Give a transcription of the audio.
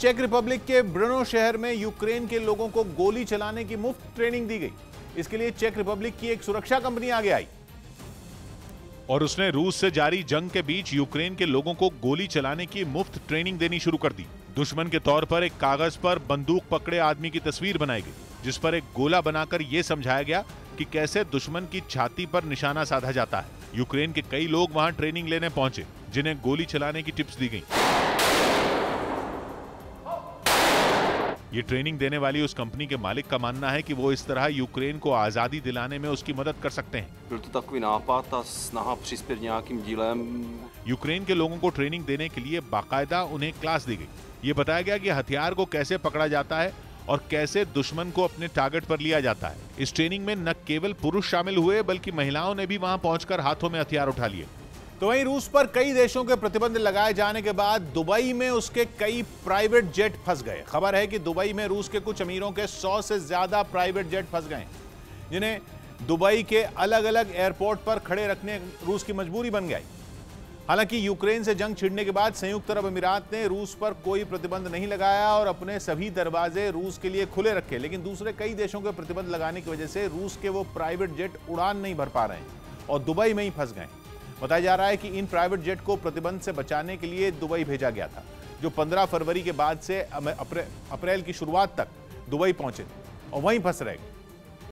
Check Republic के Brno शहर में यूक्रेन के लोगों को गोली चलाने की मुफ्त ट्रेनिंग दी गई। इसके लिए चेक रिपब्लिक की एक सुरक्षा कंपनी आगे आई और उसने रूस से जारी जंग के बीच यूक्रेन के लोगों को गोली चलाने की मुफ्त ट्रेनिंग देनी शुरू कर दी। दुश्मन के तौर पर एक कागज पर बंदूक पकड़े आदमी की तस्वीर बनाई गई, जिस पर एक गोला बनाकर यह समझाया गया कि कैसे दुश्मन की छाती पर निशाना साधा जाता है। यूक्रेन के कई लोग वहां ट्रेनिंग लेने पहुंचे, जिन्हें गोली चलाने की टिप्स दी गई। ये ट्रेनिंग देने वाली उस कंपनी के मालिक का मानना है कि वो इस तरह यूक्रेन को आजादी दिलाने में उसकी मदद कर सकते हैं। यूक्रेन के लोगों को ट्रेनिंग देने के लिए बाकायदा उन्हें क्लास दी गई। ये बताया गया कि हथियार को कैसे पकड़ा जाता है और कैसे दुश्मन को अपने टारगेट पर लिया जाता है। इस ट्रेनिंग में न केवल पुरुष शामिल हुए बल्कि महिलाओं ने भी वहां पहुंचकर हाथों में हथियार उठा लिए। तो वहीं रूस पर कई देशों के प्रतिबंध लगाए जाने के बाद दुबई में उसके कई प्राइवेट जेट फंस गए। खबर है कि दुबई में रूस के कुछ अमीरों के 100 से ज्यादा प्राइवेट जेट फंस गए, जिन्हें दुबई के अलग अलग एयरपोर्ट पर खड़े रखने रूस की मजबूरी बन गई। हालांकि यूक्रेन से जंग छिड़ने के बाद संयुक्त अरब अमीरात ने रूस पर कोई प्रतिबंध नहीं लगाया और अपने सभी दरवाजे रूस के लिए खुले रखे, लेकिन दूसरे कई देशों के प्रतिबंध लगाने की वजह से रूस के वो प्राइवेट जेट उड़ान नहीं भर पा रहे हैं और दुबई में ही फंस गए। बताया जा रहा है कि इन प्राइवेट जेट को प्रतिबंध से बचाने के लिए दुबई भेजा गया था, जो 15 फरवरी के बाद से अप्रैल की शुरुआत तक दुबई पहुंचे थे और वहीं फंस रहे।